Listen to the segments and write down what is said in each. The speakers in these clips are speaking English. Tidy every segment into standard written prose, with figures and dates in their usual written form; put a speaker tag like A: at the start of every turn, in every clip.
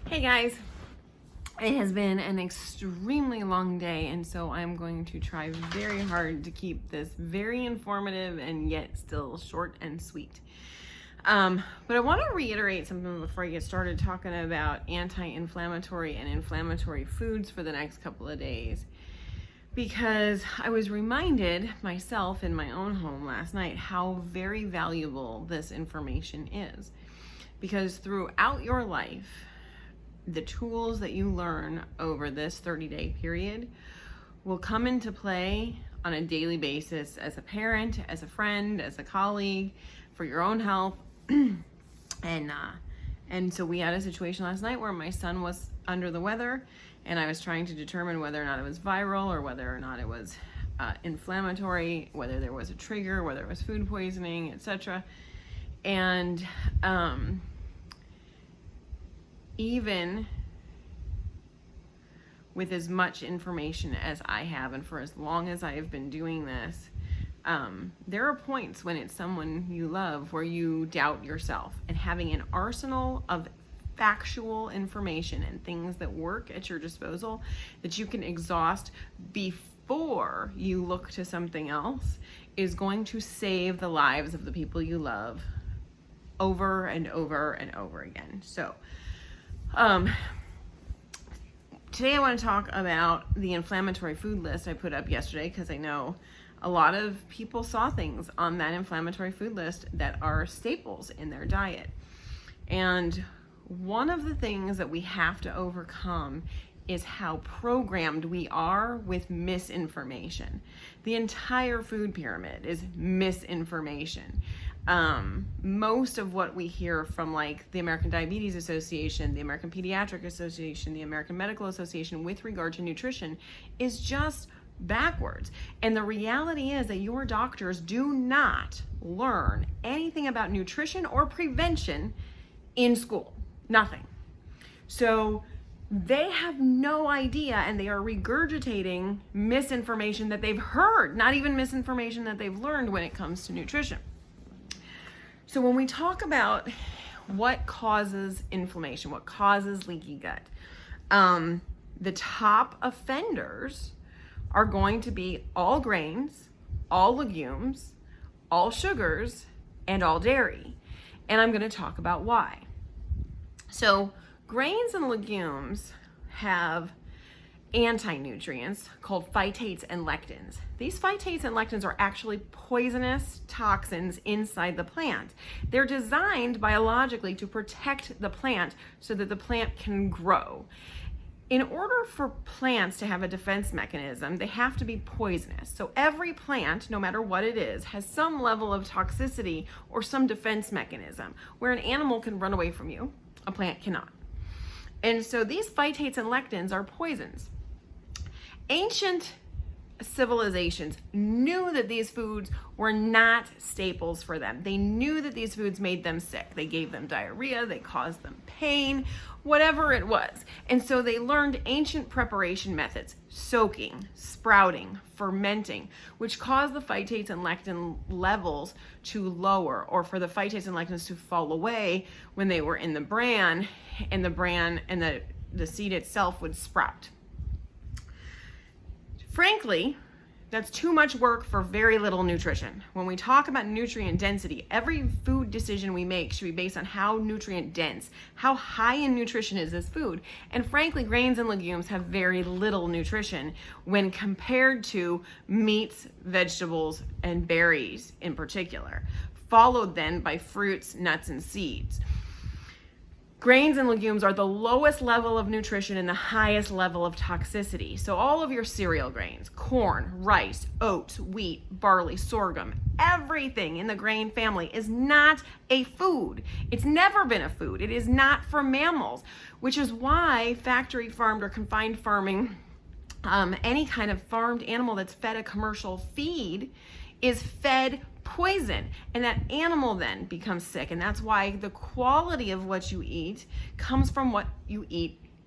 A: Hey guys, it has been an extremely long day, and so I'm going to try very hard to keep this very informative and yet still short and sweet. But I want to reiterate something before I get started talking about anti-inflammatory and inflammatory foods for the next couple of days, because I was reminded myself in my own home last night how very valuable this information is. Because throughout your life, the tools that you learn over this 30-day period will come into play on a daily basis as a parent, as a friend, as a colleague, for your own health. And so we had a situation last night where my son was under the weather, and I was trying to determine whether or not it was viral or whether or not it was inflammatory, whether there was a trigger, whether it was food poisoning, etc. And even with as much information as I have, and for as long as I have been doing this, there are points when it's someone you love where you doubt yourself, and having an arsenal of factual information and things that work at your disposal that you can exhaust before you look to something else is going to save the lives of the people you love over and over and over again. So today I want to talk about the inflammatory food list I put up yesterday, because I know a lot of people saw things on that inflammatory food list that are staples in their diet. And one of the things that we have to overcome is how programmed we are with misinformation. The entire food pyramid is misinformation. Most of what we hear from like the American Diabetes Association, the American Pediatric Association, the American Medical Association with regard to nutrition is just backwards. And the reality is that your doctors do not learn anything about nutrition or prevention in school. Nothing. So they have no idea, and they are regurgitating misinformation that they've heard, not even misinformation that they've learned when it comes to nutrition. So when we talk about what causes inflammation, what causes leaky gut, the top offenders are going to be all grains, all legumes, all sugars, and all dairy. And I'm going to talk about why. So grains and legumes have anti-nutrients called phytates and lectins. These phytates and lectins are actually poisonous toxins inside the plant. They're designed biologically to protect the plant so that the plant can grow. In order for plants to have a defense mechanism, they have to be poisonous. So every plant, no matter what it is, has some level of toxicity or some defense mechanism. Where an animal can run away from you, a plant cannot. And so these phytates and lectins are poisons. Ancient civilizations knew that these foods were not staples for them. They knew that these foods made them sick. They gave them diarrhea, they caused them pain, whatever it was. And so they learned ancient preparation methods, soaking, sprouting, fermenting, which caused the phytates and lectin levels to lower, or for the phytates and lectins to fall away when they were in the bran, and the seed itself would sprout. Frankly, that's too much work for very little nutrition. When we talk about nutrient density, every food decision we make should be based on how nutrient dense, how high in nutrition is this food. And frankly, grains and legumes have very little nutrition when compared to meats, vegetables, and berries in particular, followed then by fruits, nuts, and seeds. Grains and legumes are the lowest level of nutrition and the highest level of toxicity. So all of your cereal grains, corn, rice, oats, wheat, barley, sorghum, everything in the grain family is not a food. It's never been a food. It is not for mammals, which is why factory farmed or confined farming, any kind of farmed animal that's fed a commercial feed is fed poison, and that animal then becomes sick. And that's why the quality of what you eat comes from what you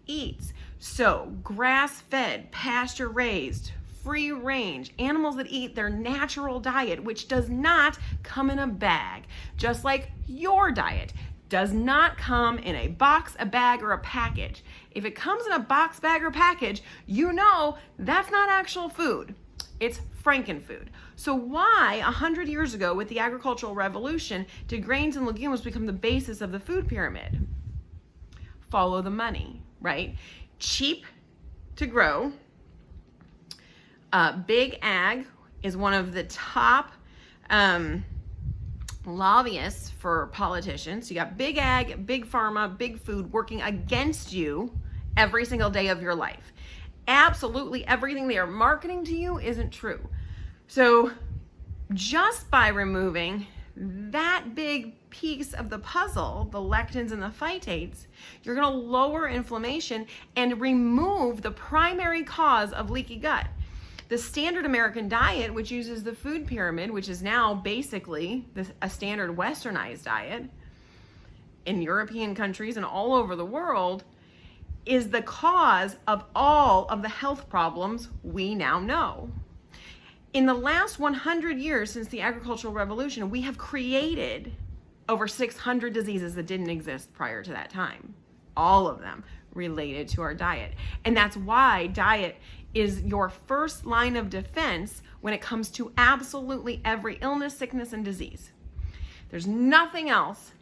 A: eats. So grass-fed, pasture-raised, free range animals that eat their natural diet, which does not come in a bag, just like your diet. does not come in a box, a bag, or a package. If it comes in a box, bag, or package, you know that's not actual food. It's frankenfood. So why 100 years ago with the agricultural revolution did grains and legumes become the basis of the food pyramid? Follow the money, right? Cheap to grow. Big ag is one of the top lobbyists for politicians. You got big ag, big pharma, big food working against you every single day of your life. Absolutely everything they are marketing to you isn't true. So just by removing that big piece of the puzzle, the lectins and the phytates, you're going to lower inflammation and remove the primary cause of leaky gut. The standard American diet, which uses the food pyramid, which is now basically a standard westernized diet in European countries and all over the world, is the cause of all of the health problems we now know. In the last 100 years since the agricultural revolution, we have created over 600 diseases that didn't exist prior to that time. All of them related to our diet. And that's why diet is your first line of defense when it comes to absolutely every illness, sickness, and disease. There's nothing else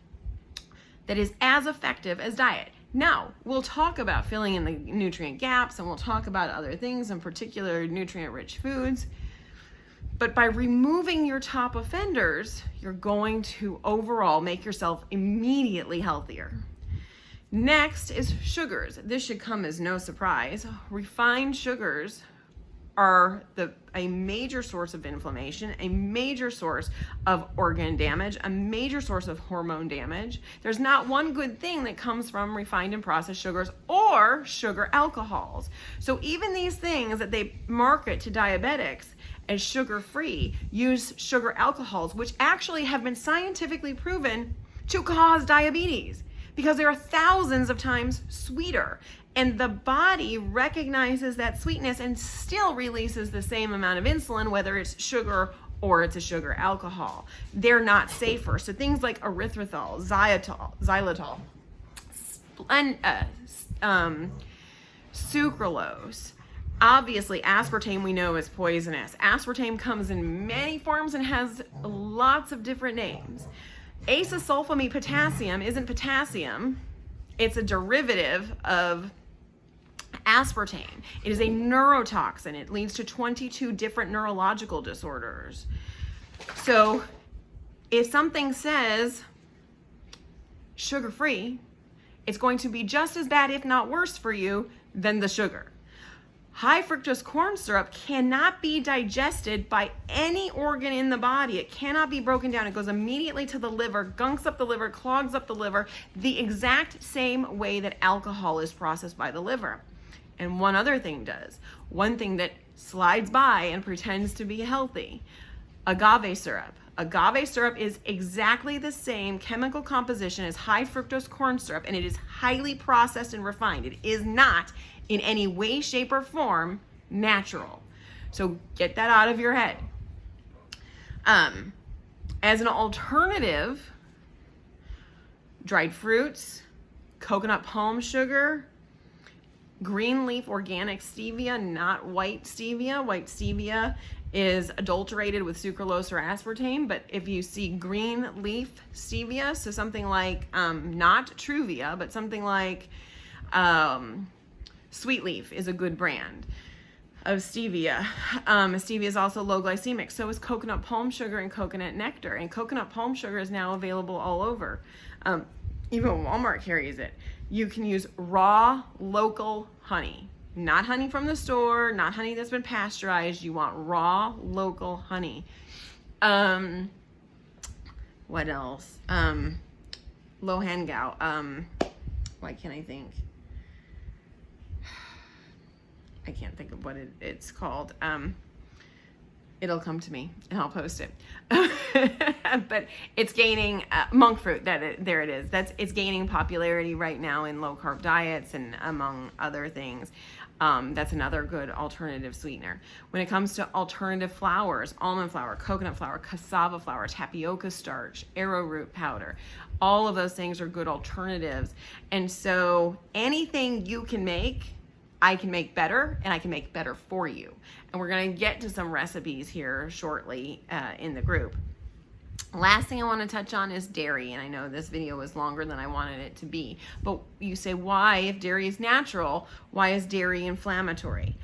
A: that is as effective as diet. Now, we'll talk about filling in the nutrient gaps, and we'll talk about other things, in particular nutrient-rich foods. But by removing your top offenders, you're going to overall make yourself immediately healthier. Next is sugars. This should come as no surprise. Refined sugars are a major source of inflammation, a major source of organ damage, a major source of hormone damage. There's not one good thing that comes from refined and processed sugars or sugar alcohols. So even these things that they market to diabetics as sugar-free use sugar alcohols, which actually have been scientifically proven to cause diabetes, because they are thousands of times sweeter. And the body recognizes that sweetness and still releases the same amount of insulin, whether it's sugar or it's a sugar alcohol. They're not safer. So things like erythritol, xylitol, sucralose. Obviously, aspartame we know is poisonous. Aspartame comes in many forms and has lots of different names. Acesulfamate potassium isn't potassium. It's a derivative of aspartame. It is a neurotoxin. It leads to 22 different neurological disorders. So if something says sugar-free, it's going to be just as bad, if not worse for you, than the sugar. High fructose corn syrup cannot be digested by any organ in the body. It cannot be broken down. It goes immediately to the liver, gunks up the liver, clogs up the liver, the exact same way that alcohol is processed by the liver. And one other thing does. One thing that slides by and pretends to be healthy. Agave syrup. Agave syrup is exactly the same chemical composition as high fructose corn syrup, and it is highly processed and refined. It is not in any way, shape, or form natural. So get that out of your head. As an alternative, dried fruits, coconut palm sugar, green leaf organic stevia, not white stevia. White stevia is adulterated with sucralose or aspartame, but if you see green leaf stevia, so something like, not Truvia, but something like Sweet Leaf is a good brand of stevia. Stevia is also low glycemic. So is coconut palm sugar and coconut nectar. And coconut palm sugar is now available all over. Even Walmart carries it. You can use raw, local honey. Not honey from the store, not honey that's been pasteurized. You want raw, local honey. What else? Lohengao. Why can't I think? I can't think of what it's called. It'll come to me and I'll post it. But it's gaining monk fruit. There it is. It's gaining popularity right now in low carb diets and among other things. That's another good alternative sweetener. When it comes to alternative flours, almond flour, coconut flour, cassava flour, tapioca starch, arrowroot powder, all of those things are good alternatives. And so anything you can make, I can make better, and I can make better for you. And we're going to get to some recipes here shortly in the group. Last thing I want to touch on is dairy, and I know this video was longer than I wanted it to be, but you say, why, if dairy is natural, why is dairy inflammatory?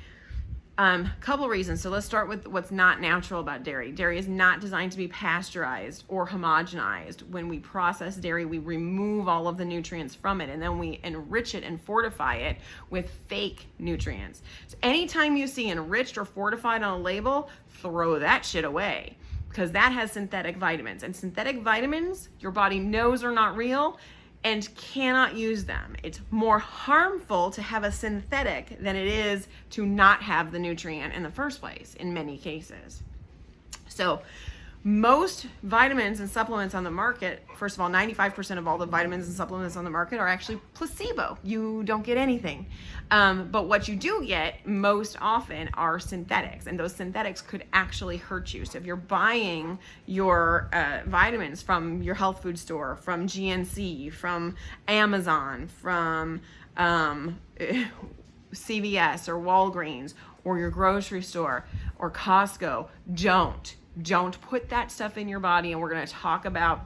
A: Couple reasons. So let's start with what's not natural about dairy. Dairy is not designed to be pasteurized or homogenized. When we process dairy, we remove all of the nutrients from it, and then we enrich it and fortify it with fake nutrients. So anytime you see enriched or fortified on a label, throw that shit away, because that has synthetic vitamins. And synthetic vitamins, your body knows are not real and cannot use them. It's more harmful to have a synthetic than it is to not have the nutrient in the first place in many cases. So most vitamins and supplements on the market, first of all, 95% of all the vitamins and supplements on the market are actually placebo. You don't get anything. But what you do get most often are synthetics, and those synthetics could actually hurt you. So if you're buying your vitamins from your health food store, from GNC, from Amazon, from CVS or Walgreens or your grocery store or Costco, don't put that stuff in your body. And we're going to talk about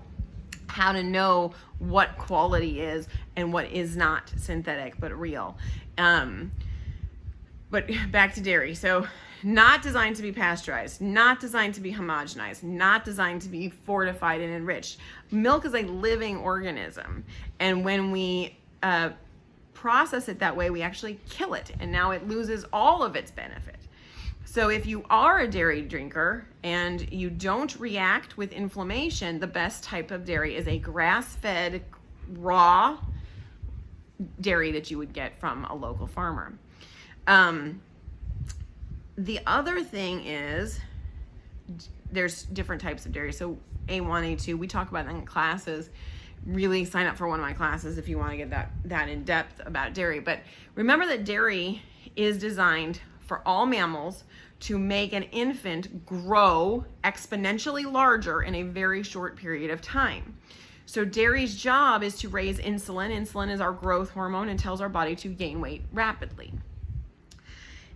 A: how to know what quality is and what is not synthetic but real. But back to dairy. So not designed to be pasteurized, not designed to be homogenized, not designed to be fortified and enriched. Milk is a living organism, and when we process it that way, we actually kill it, and now it loses all of its benefit. So if you are a dairy drinker and you don't react with inflammation, the best type of dairy is a grass-fed, raw dairy that you would get from a local farmer. The other thing is there's different types of dairy. So A1, A2, we talk about that in classes. Really sign up for one of my classes if you want to get that in depth about dairy. But remember that dairy is designed for all mammals to make an infant grow exponentially larger in a very short period of time. So dairy's job is to raise insulin. Insulin is our growth hormone and tells our body to gain weight rapidly.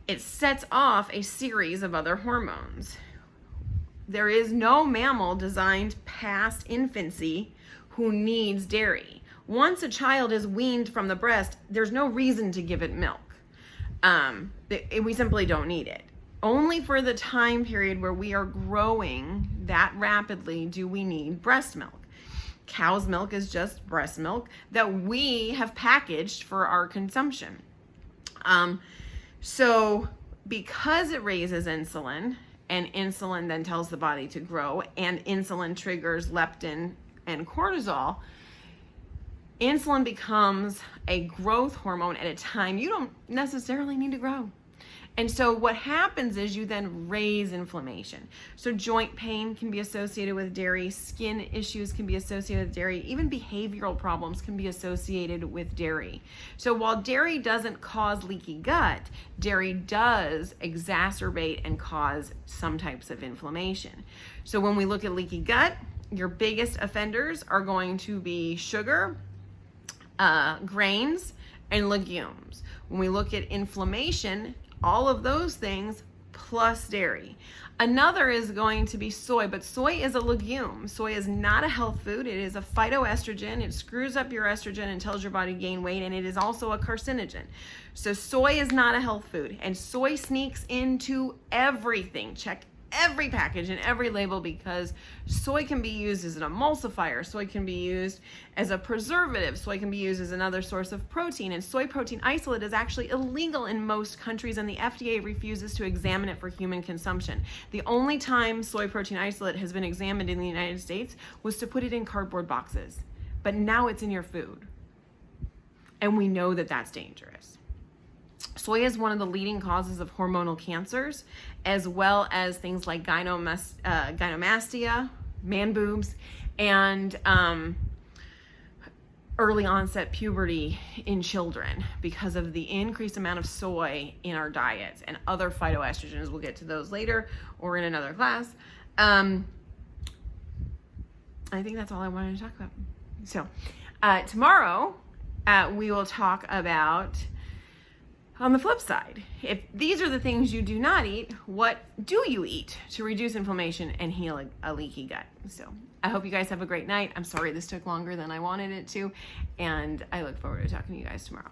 A: It sets off a series of other hormones. There is no mammal designed past infancy who needs dairy. Once a child is weaned from the breast, there's no reason to give it milk. We simply don't need it. Only for the time period where we are growing that rapidly do we need breast milk. Cow's milk is just breast milk that we have packaged for our consumption. So because it raises insulin, and insulin then tells the body to grow, and insulin triggers leptin and cortisol, insulin becomes a growth hormone at a time you don't necessarily need to grow. And so what happens is you then raise inflammation. So joint pain can be associated with dairy, skin issues can be associated with dairy, even behavioral problems can be associated with dairy. So while dairy doesn't cause leaky gut, dairy does exacerbate and cause some types of inflammation. So when we look at leaky gut, your biggest offenders are going to be sugar, grains, and legumes. When we look at inflammation, all of those things plus dairy. Another is going to be soy, but soy is a legume. Soy is not a health food. It is a phytoestrogen. It screws up your estrogen and tells your body to gain weight, and it is also a carcinogen. So soy is not a health food, and soy sneaks into everything. Check every package and every label, because soy can be used as an emulsifier, soy can be used as a preservative, soy can be used as another source of protein, and soy protein isolate is actually illegal in most countries, and the FDA refuses to examine it for human consumption. The only time soy protein isolate has been examined in the United States was to put it in cardboard boxes, but now it's in your food, and we know that that's dangerous. Soy is one of the leading causes of hormonal cancers, as well as things like gynecomastia, man boobs, and early onset puberty in children because of the increased amount of soy in our diets and other phytoestrogens. We'll get to those later or in another class. I think that's all I wanted to talk about. So tomorrow we will talk about, on the flip side, if these are the things you do not eat, what do you eat to reduce inflammation and heal a leaky gut? So I hope you guys have a great night. I'm sorry this took longer than I wanted it to, and I look forward to talking to you guys tomorrow.